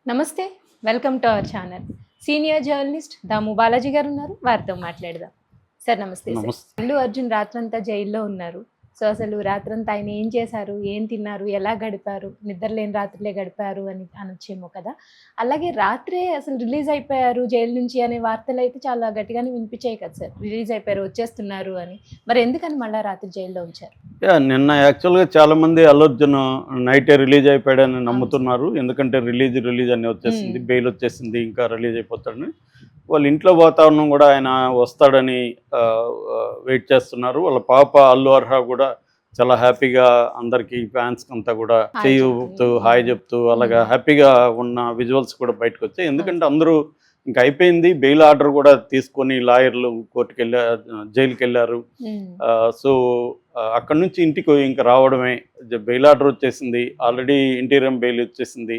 నమస్తే. Welcome to our channel. Senior journalist Damu Balaji గారు ఉన్నారు. వారితో మాట్లాడదాం. సార్ నమస్తే సార్. నమస్తే. అల్లు అర్జున్ రాత్రంతా జైల్లో ఉన్నారు. సో, అసలు రాత్రంతా ఆయన ఏం చేశారు? ఏం తిన్నారు? ఎలా గడిపారు? నిద్రలేని రాత్రులే గడిపారు అని అనొచ్చేమో కదా! అలాగే రాత్రే అసలు రిలీజ్ అయిపోయారు జైలు నుంచి అనే వార్తలైతే చాలా గట్టిగానే వినిపించాయి కదా సార్. రిలీజ్ అయిపోయారు, వచ్చేస్తున్నారు అని. మరి ఎందుకని మళ్ళా రాత్రి జైల్లో ఉంచారు? నిన్న యాక్చువల్‌గా చాలామంది 'అల్లు అర్జున్' నైటే రిలీజ్ అయిపోయాడని అవును సార్. నమ్ముతున్నారు. ఎందుకంటే రిలీజ్ అని వచ్చేసింది. హ్మ్. బెయిల్ వచ్చేసింది. ఇంకా రిలీజ్ అయిపోతాడని. వాళ్ళ ఇంట్లో వాతావరణం కూడా ఆయన వస్తాడని ఆహ్, ఆహ్, వెయిట్ చేస్తున్నారు. వాళ్ళ పాప అల్లు అర్హ కూడా చాలా హ్యాపీగా అందరికీ ఫ్యాన్స్‌కంతా కూడా హాయ్ చెయ్యి ఊపుతూ, చెప్తుంది. హాయ్ హ్మ్. చెప్తూ అలాగా హ్మ్. హ్యాపీగా ఉన్న విజువల్స్ కూడా బయటకొచ్చాయి. అవును ఎందుకంటే సార్. అందరూ ఇంక అయిపోయింది. బెయిల్ ఆర్డర్ కూడా తీసుకొని లాయర్లు జైలుకెళ్లారు. హ్మ్. సో, అక్కడి నుంచి ఇంటికి ఇంక రావడమే. బెయిల్ ఆర్డర్ వచ్చేసింది. ఆల్రెడీ ఇంటీరియం బెయిల్ వచ్చేసింది.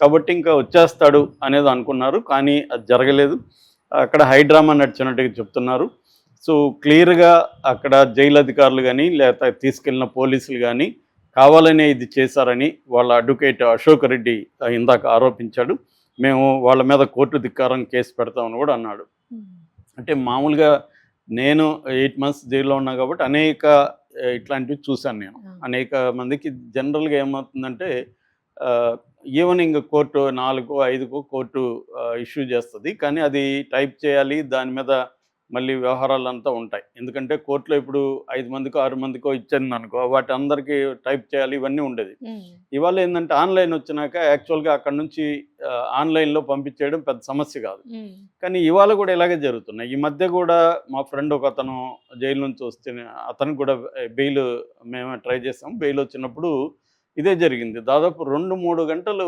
కాబట్టి ఇంకా వచ్చేస్తాడు అనేది అనుకున్నారు. కానీ అది జరగలేదు. అక్కడ హై డ్రామా నడిచినట్టుగా చెప్తున్నారు. సో, క్లియర్‌గా అక్కడ జైలు అధికారులు గాని, లేకపోతే తీసుకెళ్ళిన పోలీసులు గాని కావాలనే ఇది చేశారని వాళ్ళ అడ్వకేట్ అశోక్ రెడ్డి ఇందాక ఆరోపించాడు. మేము వాళ్ళ మీద కోర్టు ధిక్కారం కేసు పెడతామని కూడా అన్నాడు. హ్మ్. అంటే మామూలుగా నేను 8 మంత్స్ జైల్‌లో ఉన్నా కాబట్టి అనేక ఇట్లాంటివి చూశాను నేను. ఆ! అనేక మందికి జనరల్‌గా ఏమవుతుందంటే ఆహ్, ఈవెనింగ్ కోర్టు 4కో, 5కో కోర్టు ఇష్యూ చేస్తది. కానీ అది టైప్ చేయాలి. దాని మీద మళ్ళీ వ్యవహారాలంతా ఉంటాయి. ఎందుకంటే కోర్టులో ఇప్పుడు 5 మందికో, 6 మందికో ఇచ్చిందనుకో వాటి అందరికీ టైప్ చేయాలి. ఇవన్నీ ఉండేది. హ్మ్. ఇవాళ ఏందంటే ఆన్‌లైన్ వచ్చినాక యాక్చువల్‌గా అక్కడి నుంచి ఆన్‌లైన్‌లో పంపించేయడం పెద్ద సమస్య కాదు. హ్మ్. కానీ ఇవాళ కూడా ఇలాగే జరుగుతున్నాయి. ఈ మధ్య కూడా మా ఫ్రెండ్ ఒకతను జైలు నుంచి వస్తే అతనికి కూడా బెయిల్ మేము ట్రై చేసాం. బెయిల్ వచ్చినప్పుడు ఇదే జరిగింది. దాదాపు 2, 3 గంటలు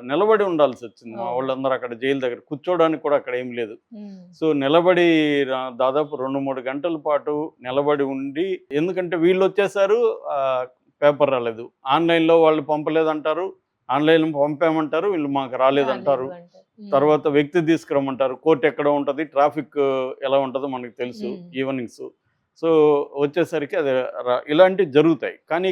నిలబడి ఉండాల్సొచ్చింది. మా ఓహ్! వాళ్ళందరూ అక్కడ జైలు దగ్గర. కూర్చోవడానికి కూడా అక్కడ ఏమి లేదు. హ్మ్. సో, నిలబడి దాదాపు 2, 3 గంటల పాటు నిలబడి ఉండి ఎందుకంటే వీళ్ళొచ్చేసారు పేపర్ రాలేదు. ఆన్‌లైన్‌లో వాళ్ళు పంపలేదంటారు. ఆన్‌లైన్‌లో పంపామంటారు. వీళ్ళు మాకు రాలేదంటారు. రాలేదు అంటారు. హ్మ్. తర్వాత వ్యక్తి తీసుకురమ్మంటారు. కోర్ట్ ఎక్కడ ఉంటది? ట్రాఫిక్ ఎలా ఉంటదో మనకు తెలుసు హ్మ్. ఈవెనింగ్స్. సో, వచ్చేసరికి అది ఇలాంటివి జరుగుతాయి. కానీ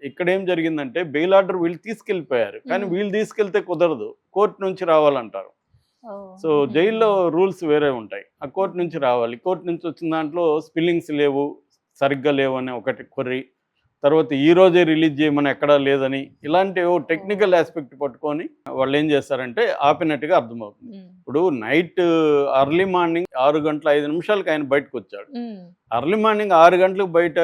ఇక్కడేం జరిగిందంటే బెయిల్ ఆర్డర్ వీళ్ళు తీసుకెళ్ళిపోయారు. కానీ హ్మ్. వీళ్ళు తీసుకెళ్తే కుదరదు. కోర్ట్ నుంచి రావాలంటారు. ఓహ్! సో, జైల్‌లో హుహుహు. రూల్స్ వేరే ఉంటాయి. ఆ కోర్ట్ హ్మ్. నుంచి రావాలి. కోర్ట్ నుంచి వచ్చిన దాంట్లో స్పెల్లింగ్స్ లేవు, సరిగ్గా లేవని ఒకటి కొర్రి. తర్వాత ఈరోజే రిలీజ్ చేయమని ఎక్కడా లేదని, ఇలాంటి ఓ ఓహ్! టెక్నికల్ యాస్పెక్ట్ పట్టుకొని వాళ్ళేం చేస్తారంటే ఆపినట్టుగా అర్థమవుతుంది. హ్మ్. ఇప్పుడు నైట్ ఎర్లీ మార్నింగ్ 6 గంటల 5 నిమిషాలకి ఆయన బయటకొచ్చాడు. హ్మ్. ఎర్లీ మార్నింగ్ 6 గంటలకు బయట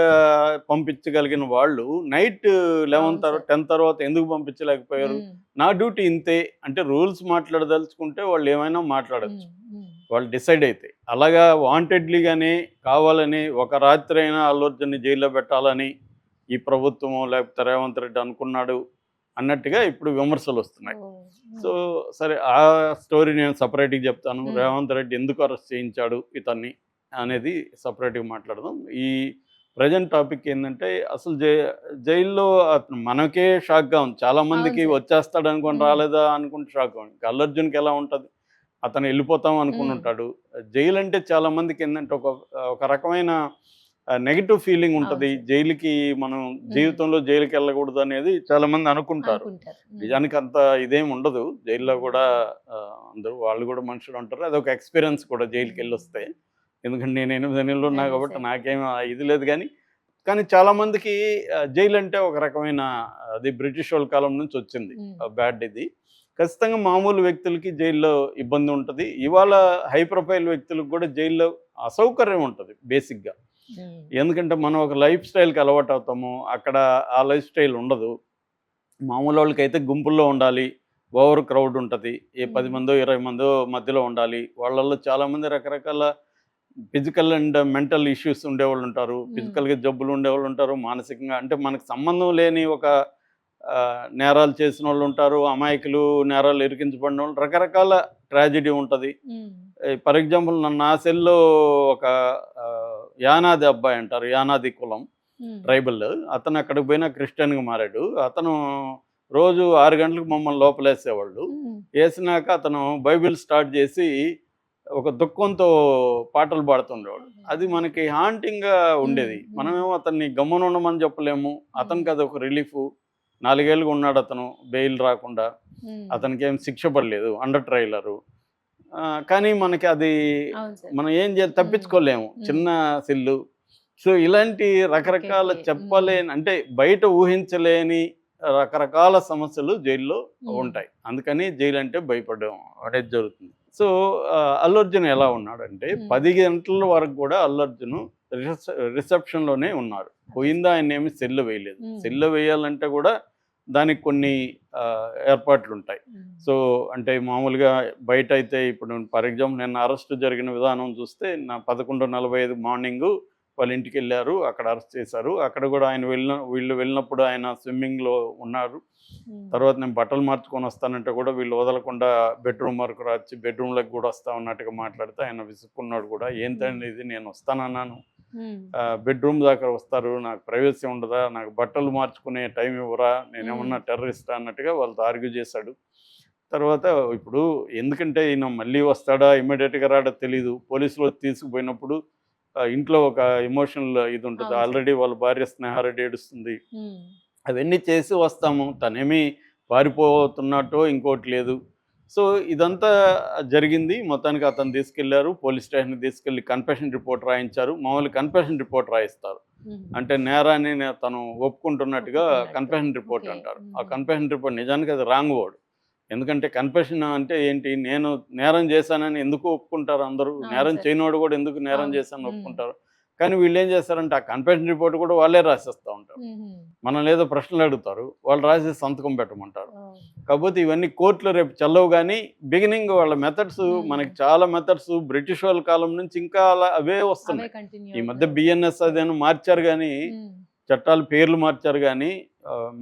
పంపించగలిగిన వాళ్ళు నైట్ 11 అవును సార్. 10 తర్వాత ఎందుకు పంపించలేకపోయారు? హ్మ్. నా డ్యూటీ ఇంతే. అంటే రూల్స్ మాట్లాడదలుచుకుంటే వాళ్ళేమైనా మాట్లాడొచ్చు. హ్మ్. హ్మ్. వాళ్ళు డిసైడ్ అయితే. అలాగా వాంటెడ్‌లీగానే కావాలని ఒక రాత్రైనా అల్లు అర్జున్‌ని జైల్లో పెట్టాలని ఈ ప్రభుత్వమో లేకపోతే రేవంత్ రెడ్డి అనుకున్నాడు అన్నట్టుగా ఇప్పుడు విమర్శలొస్తున్నాయి. ఓహ్! సో, హ్మ్. సరే ఆ స్టోరీ నేను సెపరేట్‌గా చెప్తాను. హ్మ్. రేవంత్ రెడ్డి ఎందుకు అరెస్ట్ చేయించాడు ఇతన్ని అనేది సెపరేట్‌గా మాట్లాడదాం. ఈ ప్రెజెంట్ టాపిక్ ఏందంటే అసలు జైల్‌లో అతను మనకే షాక్‌గా ఉంది. చాలా అవును మందికి సార్. వచ్చేస్తాడనుకోని హ్మ్. రాలేదా అనుకుంటే షాక్‌గా ఉంది. అల్లు అర్జున్‌కి ఎలా ఉంటది? అతను ఎళ్ళిపోతాం హ్మ్. అనుకునుంటాడు. జైలంటే చాలా మందికేందంటే ఒక రకమైన నెగెటివ్ ఫీలింగ్ అవును ఉంటది. సార్. జైలుకి మనం హ్మ్. జీవితంలో జైలుకెళ్ళకూడదనేది చాలామంది అనుకుంటారు. అనుకుంటారు. హ్మ్. నిజానికి అంత ఇదేమి ఉండదు. జైల్లో గూడా అందరూ వాళ్ళు గూడా మనుషులుంటారు. అదొక ఎక్స్‌పీరియన్స్ కూడా హ్మ్. జైలుకెళ్ళొస్తే. ఎందుకంటే నేను 8 నెలలు ఉన్నా అదే కాబట్టి సార్. నాకేం ఇది లేదు గానీ, కానీ చాలామందికి జైలంటే ఒక రకమైన అది బ్రిటిష్ వాళ్ళ కాలం నుంచి వచ్చింది. హ్మ్. బ్యాడ్ ఇది. ఖచ్చితంగా మామూలు వ్యక్తులకి జైల్లో ఇబ్బందుంటది. ఇవాళ హై ప్రొఫైల్ వ్యక్తులకు గూడా జైల్లో అసౌకర్యం ఉంటది బేసిక్‌గా. హ్మ్. ఎందుకంటే మనం ఒక లైఫ్ స్టైల్‌కి అలవాటవుతాము. అక్కడ ఆ లైఫ్ స్టైల్ ఉండదు. మామూలోళ్ళకైతే గుంపుల్లో ఉండాలి. ఓవర్ క్రౌడ్ ఉంటది. ఏ 10 హ్మ్. మందో, 20 మందో మధ్యలో ఉండాలి. వాళ్ళలో చాలామంది రకరకాల ఫిజికల్ అండ్ మెంటల్ ఇష్యూస్ ఉండేవాళ్ళుంటారు. హ్మ్. ఫిజికల్‌గా జబ్బులు ఉండేవాళ్ళుంటారు. మానసికంగా అంటే మనకు సంబంధం లేని ఒక నేరాలు చేసినోళ్ళుంటారు. అమాయకులు, నేరాలు ఇరికించబడినోళ్ళు రకరకాల ట్రాజెడీ ఉంటది. హ్మ్. ఫర్ ఎగ్జాంపుల్ నా సెల్‌లో ఒక యానాది అబ్బాయి అంటారు. యానాది కులం. హ్మ్. ట్రైబల్. అతను అక్కడికి పోయినా క్రిస్టియన్‌గా మారాడు. అతను రోజు 6 గంటలకు మమ్మల్ని లోపలేసేవాళ్ళు. హ్మ్. ఏసినాక అతను బైబిల్ స్టార్ట్ చేసి ఒక దుఃఖంతో పాటలు పాడుతుండేవాడు. అది మనకి హాంటింగ్‌గా హ్మ్. ఉండేది. హ్మ్. మనమేమో అతన్ని గమ్మున ఉండమని చెప్పలేము. హ్మ్. అతనికి అదొక రిలీఫు. 4 ఏళ్ళుగా ఉన్నాడు అతను బెయిల్ రాకుండా. అతనికి ఏం శిక్ష పడలేదు, అండర్ ట్రయలరు. కానీ మనకి అది అవును సార్. మనం ఏం చేయాలి, తప్పించుకోలేము. చిన్న సెల్లు. సో ఇలాంటి రకరకాల ఓకే. చెప్పలేని, అంటే బయట ఊహించలేని రకరకాల సమస్యలు జైల్లో ఉంటాయి. అందుకని జైలు అంటే భయపడడం అనేది జరుగుతుంది. సో అల్లు అర్జున్ ఎలా ఉన్నాడంటే 10 గంటల వరకు కూడా అల్లు అర్జున్ రిసెప్షన్లోనే ఉన్నాడు. పోయిందా ఆయన ఏమి సెల్లు వేయలేదు. సెల్లు వేయాలంటే కూడా దానికి కొన్ని ఏర్పాట్లు ఉంటాయి. సో అంటే మామూలుగా బయట అయితే ఇప్పుడు ఫర్ ఎగ్జాంపుల్ నిన్న అరెస్ట్ జరిగిన విధానం చూస్తే 11:45 మార్నింగు వాళ్ళ ఇంటికి వెళ్ళారు, అక్కడ అరెస్ట్ చేశారు. అక్కడ కూడా ఆయన వీళ్ళు వెళ్ళినప్పుడు ఆయన స్విమ్మింగ్లో ఉన్నారు. తర్వాత నేను బట్టలు మార్చుకొని వస్తానంటే కూడా వీళ్ళు వదలకుండా బెడ్రూమ్ వరకు వచ్చి బెడ్రూమ్లోకి కూడా వస్తా ఉన్నట్టుగా మాట్లాడితే ఆయన విసుక్కున్నాడు కూడా. ఏంటండి ఇది, నేను వస్తానన్నాను, బెడ్రూమ్ దాకా వస్తారు, నాకు ప్రైవసీ ఉండదా, నాకు బట్టలు మార్చుకునే టైం ఇవ్వరా, నేనేమన్నా టెర్రరిస్టా అన్నట్టుగా వాళ్ళతో ఆర్గ్యూ చేశాడు. తర్వాత ఇప్పుడు ఎందుకంటే ఈయన మళ్ళీ వస్తాడా ఇమ్మీడియట్గా రాడా తెలీదు. పోలీసులు తీసుకుపోయినప్పుడు ఇంట్లో ఒక ఎమోషనల్ ఇది ఉంటుంది. ఆల్రెడీ వాళ్ళ భార్య స్నేహారెడ్డి ఏడుస్తుంది. అవన్నీ చేసి వస్తాము, తనేమీ పారిపోతున్నట్టో ఇంకోటి లేదు. సో ఇదంతా జరిగింది. మొత్తానికి అతను తీసుకెళ్లారు, పోలీస్ స్టేషన్కి తీసుకెళ్ళి కన్ఫెషన్ రిపోర్ట్ రాయించారు. మామూలు కన్ఫెషన్ రిపోర్ట్ రాయిస్తారు, అంటే నేరాన్ని తను ఒప్పుకుంటున్నట్టుగా కన్ఫెషన్ రిపోర్ట్ అంటారు. ఆ కన్ఫెషన్ రిపోర్ట్ నిజానికి అది రాంగ్ వర్డ్. ఎందుకంటే కన్ఫెషన్ అంటే ఏంటి, నేను నేరం చేశానని ఎందుకు ఒప్పుకుంటారు అందరూ, నేరం చేయనోడు కూడా ఎందుకు నేరం చేశానని ఒప్పుకుంటారు. కానీ వీళ్ళు ఏం చేస్తారంటే ఆ కన్ఫెషన్ రిపోర్ట్ కూడా వాళ్ళే రాసేస్తూ ఉంటారు. మనం ఏదో ప్రశ్నలు అడుగుతారు, వాళ్ళు రాసి సంతకం పెట్టమంటారు. కాకపోతే ఇవన్నీ కోర్టులో రేపు చెల్లవు. కానీ బిగినింగ్ వాళ్ళ మెథడ్స్, మనకి చాలా మెథడ్స్ బ్రిటిష్ వాళ్ళ కాలం నుంచి ఇంకా అలా అవే వస్తున్నాయి. ఈ మధ్య బిఎన్ఎస్ అదేనో మార్చారు కానీ, చట్టాల పేర్లు మార్చారు కానీ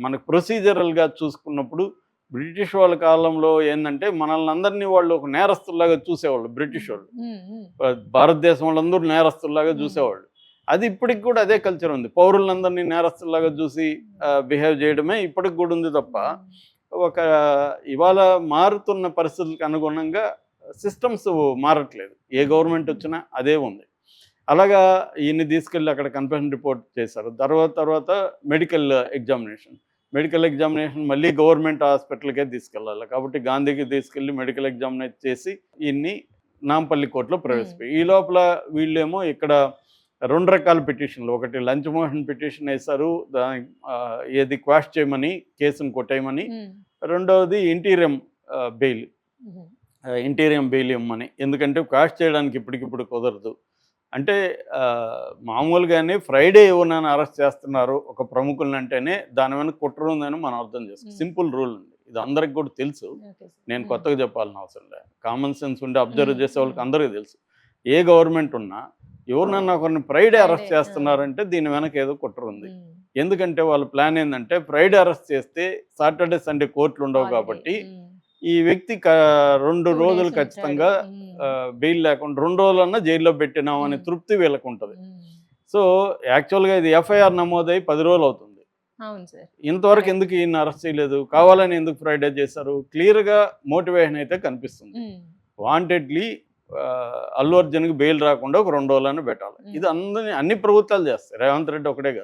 మనకు ప్రొసీజరల్గా చూసుకున్నప్పుడు బ్రిటిష్ వాళ్ళ కాలంలో ఏంటంటే మనల్ని అందరినీ వాళ్ళు ఒక నేరస్తుల్లాగా చూసేవాళ్ళు. బ్రిటిష్ వాళ్ళు భారతదేశం వాళ్ళందరూ నేరస్తుల్లాగా చూసేవాళ్ళు. అది ఇప్పటికి కూడా అదే కల్చర్ ఉంది. పౌరులందరినీ నేరస్తుల్లాగా చూసి బిహేవ్ చేయడమే ఇప్పటికి కూడా ఉంది తప్ప, ఒక ఇవాళ మారుతున్న పరిస్థితులకు అనుగుణంగా సిస్టమ్స్ మారట్లేదు. ఏ గవర్నమెంట్ వచ్చినా అదే ఉంది. అలాగా ఈయన్ని తీసుకెళ్ళి అక్కడ కన్ఫెషన్ రిపోర్ట్ చేశారు. తర్వాత మెడికల్ ఎగ్జామినేషన్ మళ్ళీ గవర్నమెంట్ హాస్పిటల్కే తీసుకెళ్ళాలి. కాబట్టి గాంధీకి తీసుకెళ్ళి మెడికల్ ఎగ్జామినేషన్ చేసి ఈయన్ని నాంపల్లి కోర్టులో ప్రవేశపెట్టి, ఈ లోపల వీళ్ళేమో ఇక్కడ 2 రకాల పిటిషన్లు, ఒకటి లంచ్ మోషన్ పిటిషన్ వేశారు, దాని ఏది క్వాష్ చేయమని, కేసును కొట్టేయమని. రెండవది ఇంటీరియం బెయిల్ ఇవ్వమని. ఎందుకంటే క్వాష్ చేయడానికి ఇప్పటికిప్పుడు కుదరదు. అంటే మామూలుగానే ఫ్రైడే ఎవరినైనా అరెస్ట్ చేస్తున్నారు ఒక ప్రముఖులను అంటేనే దాని వెనక కుట్ర ఉందని మనం అర్థం చేసుకోం. సింపుల్ రూల్ ఉంది, ఇది అందరికి కూడా తెలుసు. నేను కొత్తగా చెప్పాల్సిన అవసరం లేదు. కామన్ సెన్స్ ఉండి అబ్జర్వ్ చేసే వాళ్ళకి అందరికీ తెలుసు. ఏ గవర్నమెంట్ ఉన్నా ఎవరినన్నా ఒకరిని ఫ్రైడే అరెస్ట్ చేస్తున్నారంటే దీని వెనక ఏదో కుట్ర ఉంది. ఎందుకంటే వాళ్ళ ప్లాన్ ఏంటంటే ఫ్రైడే అరెస్ట్ చేస్తే సాటర్డే సండే కోర్టులు ఉండవు కాబట్టి ఈ వ్యక్తి 2 రోజులు ఖచ్చితంగా బెయిల్ లేకుండా 2 రోజులన్నా జైల్లో పెట్టినాం అనే తృప్తి వీళ్ళకు ఉంటుంది. సో యాక్చువల్గా ఇది ఎఫ్ఐఆర్ నమోదై 10 రోజులు అవుతుంది. ఇంతవరకు ఎందుకు ఈయన అరెస్ట్ చేయలేదు, కావాలని ఎందుకు ఫ్రైడే చేశారు? క్లియర్గా మోటివేషన్ అయితే కనిపిస్తుంది. వాంటెడ్లీ అల్లు అర్జున్కి బెయిల్ రాకుండా ఒక 2 రోజులను పెట్టాలి. ఇది అన్ని ప్రభుత్వాలు చేస్తాయి, రేవంత్ రెడ్డి ఒకటే కాదు.